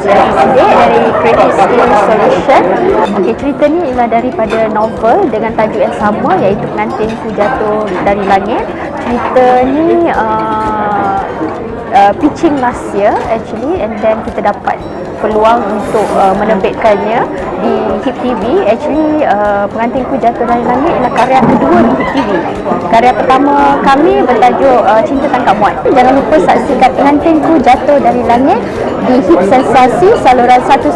dari Creative Skill Solution. Okey, cerita ni ialah daripada novel dengan tajuk yang sama, iaitu Pengantinku Jatuh dari Langit. Cerita ni pitching last year actually, and then kita dapat peluang untuk menerbitkannya di HIP TV. Actually Pengantinku Jatuh dari Langit ialah karya kedua di HIP TV. Karya pertama kami bertajuk Cinta Tangkap Muat. Jangan lupa saksikan Pengantinku Jatuh dari Langit di HIP Sensasi saluran 116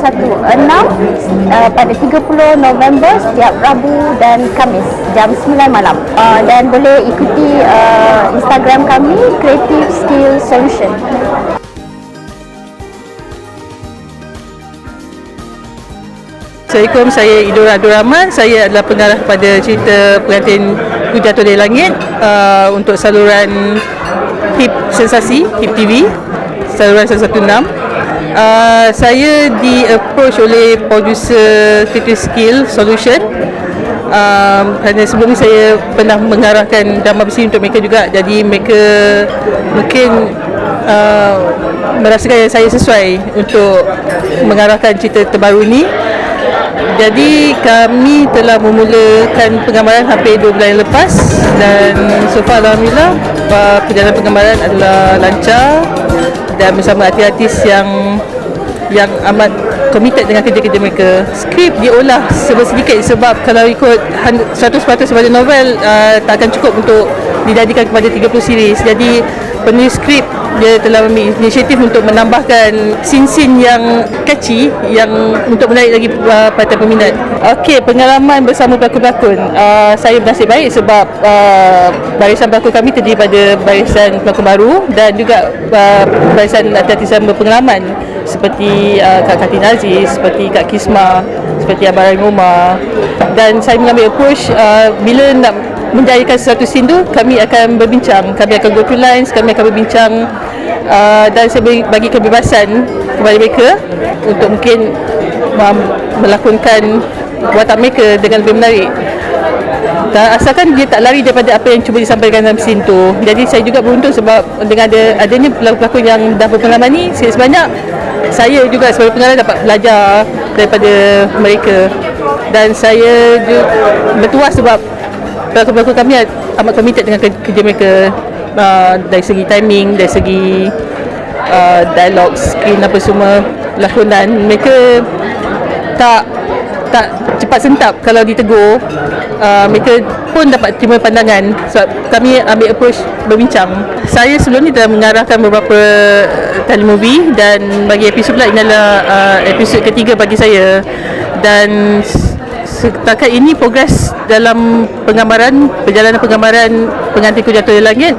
pada 30 November setiap Rabu dan Khamis jam 9 malam. Dan boleh ikuti Instagram kami Creative Skill Solution. Assalamualaikum, saya Idul Abdul Rahman. Saya adalah pengarah pada cerita Pengantinku Jatuh dari Langit untuk saluran HIP Sensasi, HIP TV, saluran 116. Saya di-approach oleh producer Creative Skill Solution kerana sebelum ni saya pernah mengarahkan drama bersih untuk mereka juga. Jadi mereka mungkin merasakan yang saya sesuai untuk mengarahkan cerita terbaru ni. Jadi kami telah memulakan penggambaran hampir 2 bulan lepas, dan so far alhamdulillah perjalanan penggambaran adalah lancar dan bersama artis-artis yang amat committed dengan kerja-kerja mereka. Skrip diolah sedikit sebab kalau ikut 100% sebagai novel tak akan cukup untuk dijadikan kepada 30 series. Jadi penulis skrip dia telah ambil inisiatif untuk menambahkan scene-scene yang catchy yang untuk menarik lagi perhatian peminat. Okey, pengalaman bersama pelakon-pelakon, saya bernasib baik sebab barisan pelakon kami terdiri pada barisan pelakon baru dan juga barisan artis yang berpengalaman seperti Kak Katina Aziz, seperti Kak Kisma, seperti Abang Rahim Umar. Dan saya mengambil approach bila nak menjayakan sesuatu scene tu, kami akan berbincang, kami akan go through lines, kami akan berbincang dan saya bagi kebebasan kepada mereka untuk mungkin melakonkan watak mereka dengan lebih menarik. Dan asalkan dia tak lari daripada apa yang cuba disampaikan dalam scene tu. Jadi saya juga beruntung sebab dengan adanya pelakon-pelakon yang dah berpengalaman ni sebanyak, saya juga sebagai pengarah dapat belajar daripada mereka. Dan saya juga bertuah sebab pelakon-pelakon kami amat committed dengan kerja mereka, dari segi timing, dari segi dialog, screen apa semua, lakonan. Mereka tak cepat sentap kalau ditegur. Mereka pun dapat terima pandangan sebab kami ambil approach berbincang. Saya sebelum ni telah mengarahkan beberapa telemovie dan bagi episod pula ini adalah episod ketiga bagi saya. Dan setakat ini progres dalam perjalanan penggambaran Pengantinku Jatuh dari Langit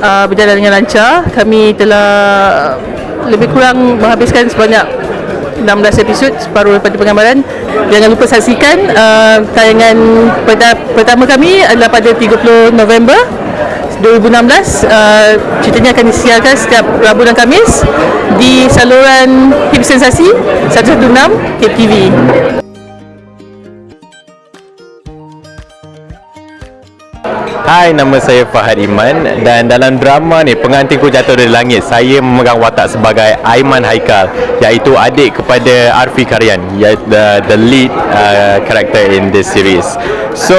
berjalan dengan lancar. Kami telah lebih kurang menghabiskan sebanyak 16 episod, separuh daripada penggambaran. Jangan lupa saksikan tayangan pertama kami adalah pada 30 November 2016. Ceritanya akan disiarkan setiap Rabu dan Khamis di saluran HIP Sensasi 116 HIP TV. Hai, nama saya Fahad Iman dan dalam drama ni Pengantinku Jatuh dari Langit, saya memegang watak sebagai Aiman Haikal, iaitu adik kepada Arfi Karyan, the lead character in this series. So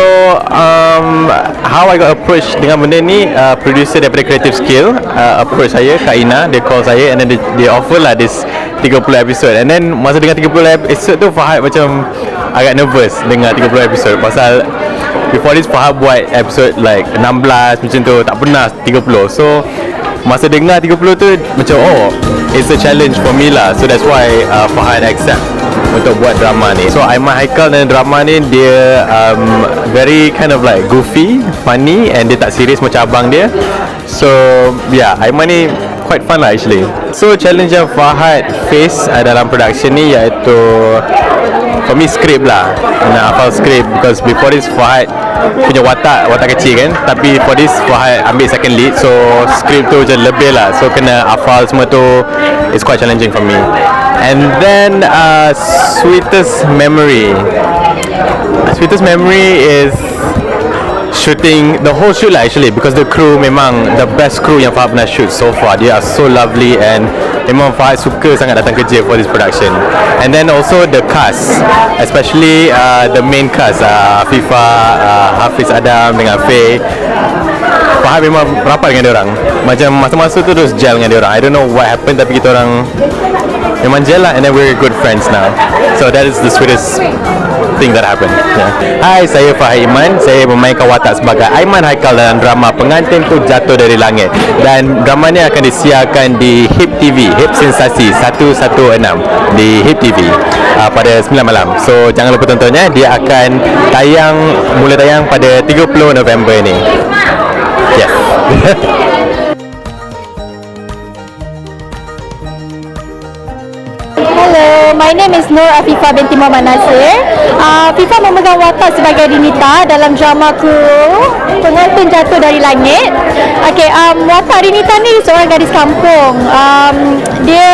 how I got approached dengan benda ni, producer daripada Creative Skill approach saya, Kak Ina, dia call saya and then they offer lah this 30 episode. And then masa dengan 30 episode tu Fahad macam agak nervous dengan 30 episode pasal before this Fahad buat episode like 16 macam tu, tak pernah 30. So masa dengar 30 tu macam it's a challenge for me lah. So that's why Fahad accept untuk buat drama ni. So Aiman Haikal dan drama ni dia very kind of like goofy, funny, and dia tak serius macam abang dia. So yeah, Aiman ni quite fun lah actually. So challenge yang Fahad face dalam production ni iaitu for me script lah, nak hafal script, because before this Fahad punya watak kecil kan, tapi for this Fahad ambil second lead, so script tu macam lebih lah, so kena hafal semua tu. It's quite challenging for me. And then sweetest memory is shooting the whole shoot lah actually, because the crew memang the best crew yang Fahad pernah shoot so far. They are so lovely and memang Fahad suka sangat datang kerja for this production. And then also the cast, especially the main cast, Afifah, Hafiz Adam dengan Faye. Fahad memang rapat dengan diorang. Macam masa-masa tu terus gel dengan diorang. I don't know what happened, tapi kita orang memang gel lah, and then we're good friends now. So that is the sweetest thing that happened. Hai, saya Fahad Iman. Saya memainkan watak sebagai Aiman Haikal dalam drama Pengantin Ku Jatuh Dari Langit, dan drama ni akan disiarkan di HIP TV, HIP Sensasi 116 di HIP TV pada 9 malam. So jangan lupa tontonnya. Dia akan mula tayang pada 30 November ni. Yes. Hello, my name is Nur Afifah binti Muhammad Nasir. Afifah memegang watak sebagai Rinita dalam dramaku Pengantin Jatuh Dari Langit. Watak Rinita ni seorang gadis kampung. Dia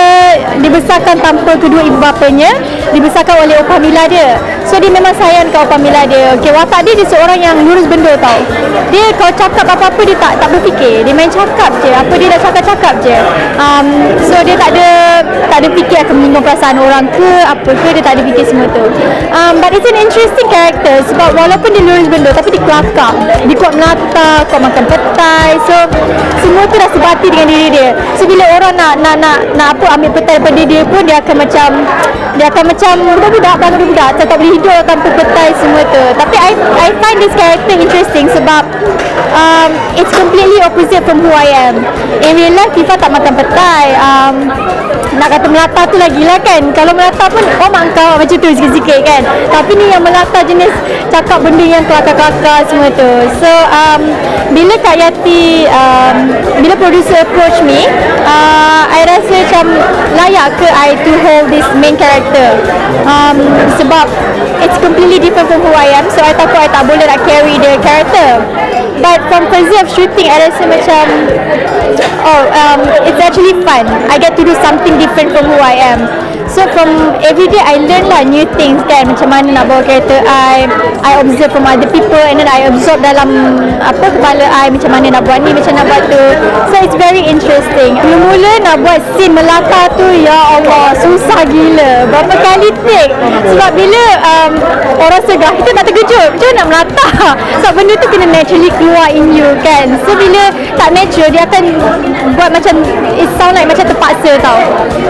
dibesarkan tanpa kedua ibu bapanya, dibesarkan oleh Opah Mila dia. So dia memang sayang ke Opah Mila dia. Watak dia seorang yang lurus benda tau. Dia kalau cakap apa-apa dia tak berfikir. Dia main cakap je. Apa dia nak cakap je. So dia tak ada fikir akan menyinggung perasaan orang ke apa ke, dia tak ada fikir semua tu. But it's an interesting character sebab walaupun dia lurus benda tapi dia kelakar. Dia kuat melata, kuat makan petai. So semua tu dah sebati dengan diri dia. So bila orang nak ambil petai daripada dia pun dia akan macam budak-budak tak boleh hidup tanpa petai semua tu. Tapi I find this character interesting sebab it's completely opposite from who I am. In real life Fifa tak makan petai. Nak kata melata tu lagi lah kan. Kalau melata pun mak kau macam tu sikit-sikit kan. Tapi ni yang melata jenis cakap benda yang kelakar-kelakar semua tu. So bila Kak Yati bila producer approach me, I rasa macam layak ke I to hold this main character. Sebab it's completely different from who I am. So I takut I tak boleh nak carry the character. But from first day of shooting, I rasa macam it's actually fun. I get to do something different from who I am. So from every day I learn lah new things kan, macam mana nak bawa kereta I observe from other people, and then I absorb dalam kepala I macam mana nak buat ni, macam nak buat tu. So it's very interesting. Mula-mula nak buat scene melata tu, ya Allah, susah gila. Berapa kali take. Sebab bila orang segah, kita tak terkejut macam mana nak melata. Sebab benda tu kena naturally keluar in you kan. So bila tak natural, dia akan buat macam it sound like macam terpaksa tau.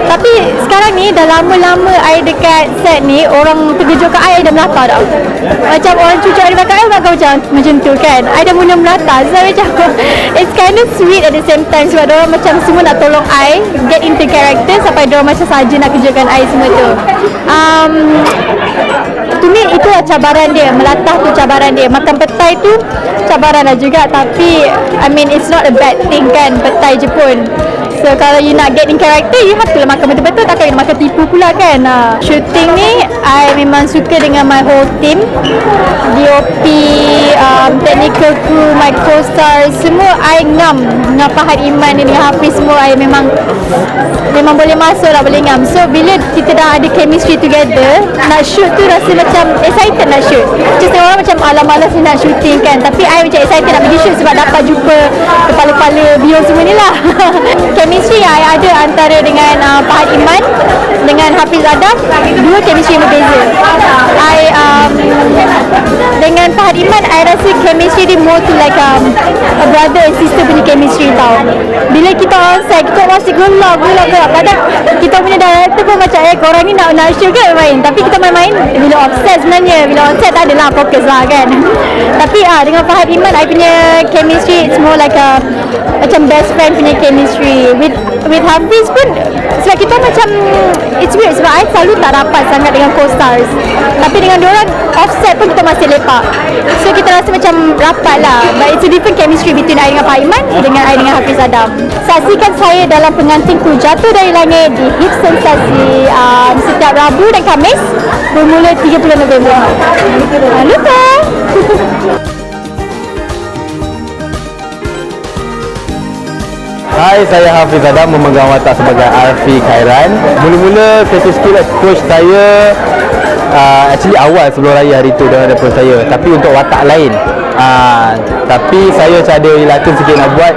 Tapi sekarang ni dah lama-lama I dekat set ni, orang terkejut kat I dah melata dah. Macam orang cucuk I di belakang I macam tu kan. I dah mula melata. So macam it's kind of sweet at the same time sebab diorang macam semua nak tolong I get into character sampai diorang macam saja nak kerjakan I semua tu. To me itulah cabaran dia. Melatah tu cabaran dia. Makan petai tu cabaran lah juga. Tapi I mean it's not a bad thing kan, petai je pun. So kalau you nak get in character, you have to makan betul-betul, takkan you nak makan tipu pula kan. Shooting ni I memang suka dengan my whole team, DOP, technical crew, my co-stars, semua I ngam dengan Fahad Iman ni, dengan Hafiz, semua I memang boleh masuk lah, boleh ngam. So bila kita dah ada chemistry together, nak shoot tu rasa macam excited nak shoot. Macam orang macam malas ni nak shooting kan, tapi I macam excited nak pergi shoot sebab dapat jumpa kepala-kepala bio semua ni lah. Chemistry yang I ada antara dengan Fahad Iman dengan Hafiz Adam, dua chemistry yang berbeza. Dengan Fahad Iman, I rasa chemistry dia more to like a brother and sister punya chemistry tau. Bila kita on set, kita masih gelap. Kadang kita punya director pun macam korang ni nak shoot ke main. Tapi kita main-main bila offset sebenarnya. Bila on set tak adalah fokus lah kan. Tapi dengan Fahad Iman, I punya chemistry it's more like a macam best friend punya chemistry. With Hafiz pun sebab kita macam it's weird sebab I selalu tak rapat sangat dengan co-stars, tapi dengan diorang offset pun kita masih lepak. So kita rasa macam rapat lah. But it's a different chemistry between I dengan Fahad Iman dengan I dengan Hafiz Adam. Saksikan saya dalam Pengantin Ku Jatuh Dari Langit di HIP Sensasi setiap Rabu dan Khamis bermula 30 November. Jangan lupa. Hai, saya Hafiz Adam, memegang watak sebagai Arfi Khairan. Mula-mula Creative Skill approach saya actually awal sebelum raya hari tu dia ada approach saya, tapi untuk watak lain. Tapi saya macam ada reluctant sikit nak buat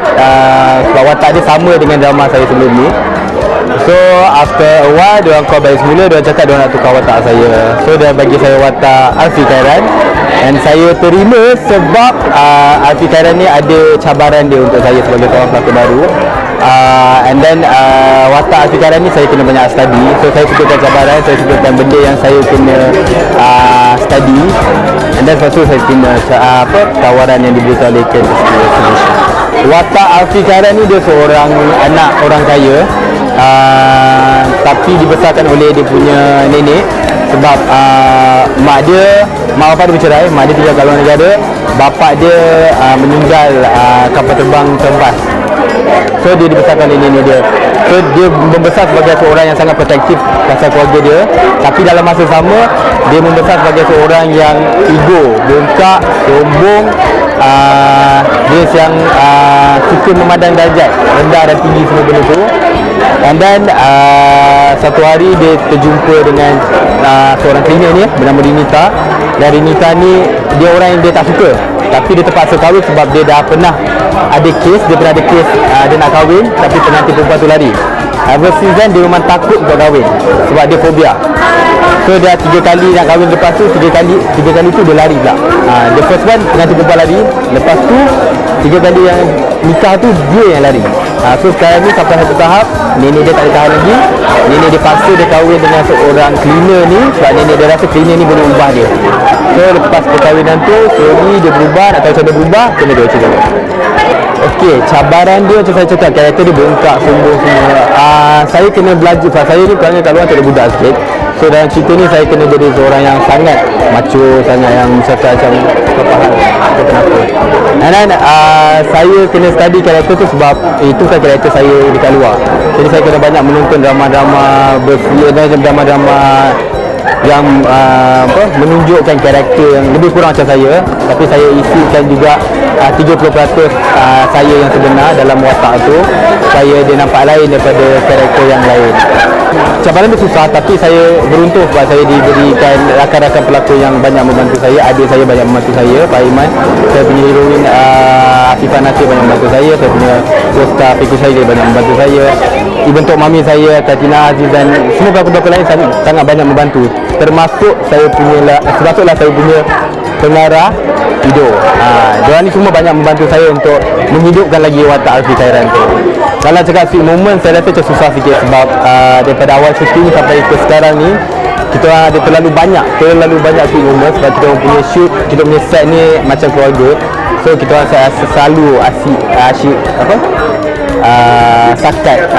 sebab watak dia sama dengan drama saya sebelum ni. So after a while diorang call balik semula, diorang cakap diorang nak tukar watak saya. So dia bagi saya watak Alfi Khairan, and saya terima sebab Alfi Khairan ni ada cabaran dia untuk saya sebagai seorang pelakon baru. And then watak Alfi Khairan ni saya kena banyak study. So saya sukakan cabaran, saya sukakan benda yang saya kena study. And then lepas tu saya terima tawaran yang diberikan oleh Creative Solution. Watak Alfi Khairan ni dia seorang anak orang kaya, tapi dibesarkan oleh dia punya nenek. Sebab mak bapak dia bercerai, mak dia tinggal kat luar negara, bapak dia meninggal kapal terbang terlepas. So dia dibesarkan oleh nenek dia. So dia membesar sebagai seorang yang sangat protektif pasal keluarga dia, tapi dalam masa sama dia membesar sebagai seorang yang ego, bongkak, sombong. Dia yang suka memandang darjat rendah dan tinggi semua benda tu. And then satu hari dia terjumpa dengan seorang cleaner ni bernama Rinita. Dan Rinita ni dia orang yang dia tak suka, tapi dia terpaksa kahwin sebab dia dah pernah ada kes, dia nak kahwin tapi pengantin perempuan tu lari. Ever since then dia memang takut untuk kahwin sebab dia fobia. So dia 3 kali nak kahwin, lepas tu 3 kali tu dia lari pula. The first one pengantin perempuan lari, lepas tu 3 kali yang nikah tu dia yang lari. So sekarang ni sampai satu tahap nenek dia tak boleh tahan lagi. Nenek dia paksa dia kahwin dengan seorang cleaner ni sebab nenek dia rasa cleaner ni boleh ubah dia. So lepas perkahwinan tu slowly dia berubah, nak tahu macam dia berubah, kena dia cerita. Okey, cabaran dia macam saya cakap, karakter dia bongkak, sombong semua. Saya kena belajar, sebab saya ni perangai kat luar tak ada budak sikit. So dalam cerita ni saya kena jadi seorang yang sangat macho, sangat yang cakap macam kau faham aku kenapa. And then saya kena study karakter tu sebab itu kan karakter saya dekat luar. Jadi saya kena banyak menonton drama-drama drama-drama yang menunjukkan karakter yang lebih kurang macam saya, tapi saya isikan juga 30% saya yang sebenar dalam watak tu supaya dia nampak lain daripada karakter yang lain. Cabaran dia susah, tapi saya beruntung sebab saya diberikan rakan-rakan pelakon yang banyak membantu saya. Adik saya banyak membantu saya, Pak Iman. Saya punya heroin Afifah Nasir banyak membantu saya. Saya punya co-star Fikus Syahid banyak membantu saya. Even Tok Mami saya, Tatina Aziz dan semua pelakon-pelakon lain sangat banyak membantu. Termasuklah saya punya pengarah Ido. Diorang ni semua banyak membantu saya untuk menghidupkan lagi watak Alfi Khairan tu. Kalau cakap sweet moment, saya rasa macam susah sikit sebab daripada awal syuting sampai ke sekarang ni kita ada terlalu banyak sweet moment sebab kita punya shoot, kita punya set ni macam keluarga. So kita selalu asyik sakat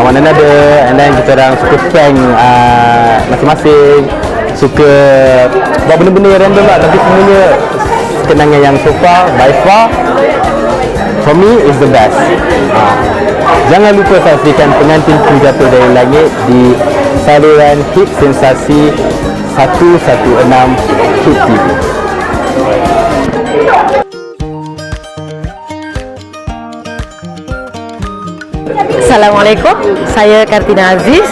one another, and then kita orang suka prank masing-masing, suka buat benda-benda yang random lah, tapi semuanya kenangan yang so far, by far for me is the best. Jangan lupa saksikan Pengantinku Jatuh Dari Langit di saluran Hit Sensasi 116 Hit TV. Assalamualaikum, saya Kartina Aziz.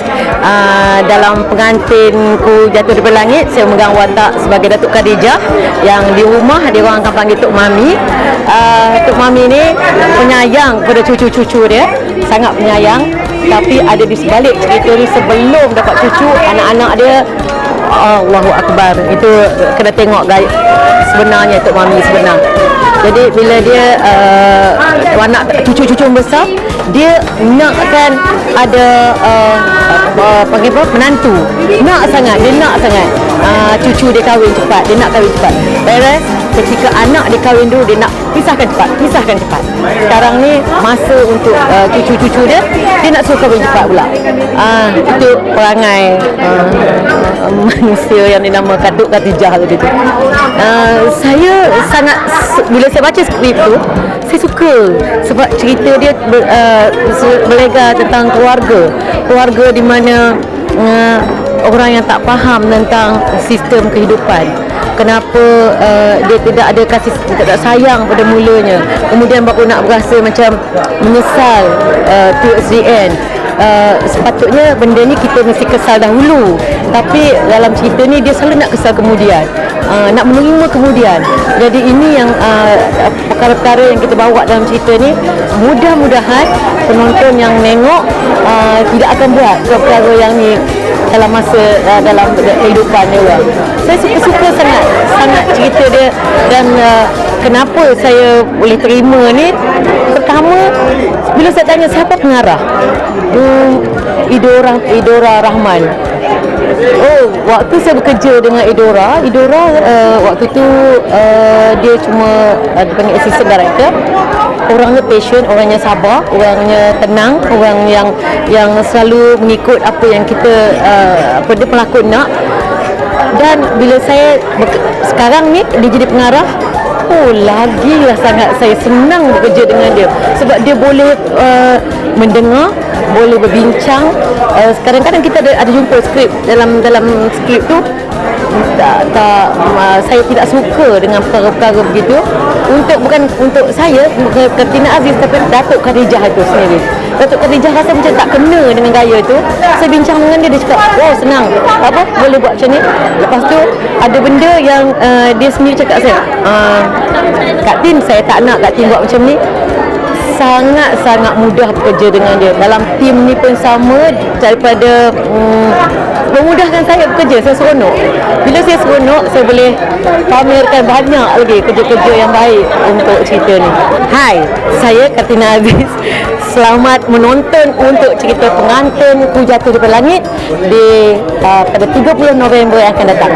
Dalam Pengantinku Jatuh Dari Langit, saya memegang watak sebagai Datuk Khadijah, yang di rumah dia orang akan panggil Tok Mami. Tok Mami ni penyayang pada cucu-cucu dia, sangat penyayang. Tapi ada di sebalik cerita ni, sebelum dapat cucu, anak-anak dia Allahu Akbar, itu kena tengok sebenarnya Tok Mami sebenar. Jadi bila dia anak cucu-cucu besar, dia nakkan ada menantu. Nak sangat cucu dia kahwin cepat, dia nak kahwin cepat. Whereas ketika anak dia kahwin dulu, dia nak pisahkan cepat. Sekarang ni masa untuk cucu-cucu dia nak suruh kahwin cepat pula. Itu perangai manusia yang dinamakan Datuk Khadijah tadi tu. Saya sangat, bila saya baca skrip tu, saya suka sebab cerita dia berlega tentang keluarga di mana orang yang tak faham tentang sistem kehidupan. Kenapa dia tidak ada kasih, tidak sayang pada mulanya, kemudian baru nak berasa macam menyesal towards the end. Sepatutnya benda ni kita mesti kesal dahulu, tapi dalam cerita ni dia selalu nak kesal kemudian. nak menerima kemudian. Jadi ini yang perkara-perkara yang kita bawa dalam cerita ni, mudah-mudahan penonton yang menengok tidak akan buat perkara yang ni dalam masa dalam kehidupan dia orang. Saya suka sangat cerita dia, dan kenapa saya boleh terima ni, pertama bila saya tanya siapa pengarah, Idora Rahman. Waktu saya bekerja dengan Idora waktu tu dia cuma dipanggil assistant director. Orangnya patient, orangnya sabar, orangnya tenang, orang yang selalu mengikut apa yang kita dia pelakon nak. Dan bila saya sekarang ni dia jadi pengarah, lagilah sangat saya senang bekerja dengan dia, sebab dia boleh mendengar, boleh berbincang. Kadang-kadang kita ada jumpa skrip, dalam skrip tu saya tidak suka dengan perkara-perkara begitu. Bukan untuk saya, Kartina Aziz, tapi Datuk Khadijah itu sendiri. Datuk Khadijah rasa macam tak kena dengan gaya tu. Saya bincang dengan dia cakap, senang, boleh buat macam ni. Lepas tu ada benda yang dia sendiri cakap saya, Kak Tin, saya tak nak Kak Tin buat macam ni. Sangat-sangat mudah bekerja dengan dia. Dalam tim ni pun sama, daripada memudahkan saya bekerja. Saya seronok. Bila saya seronok, saya boleh pamerkan banyak lagi kerja-kerja yang baik untuk cerita ni. Hai, saya Kartina Aziz. Selamat menonton untuk cerita Pengantin Ku Jatuh Daripada Langit pada 30 November yang akan datang.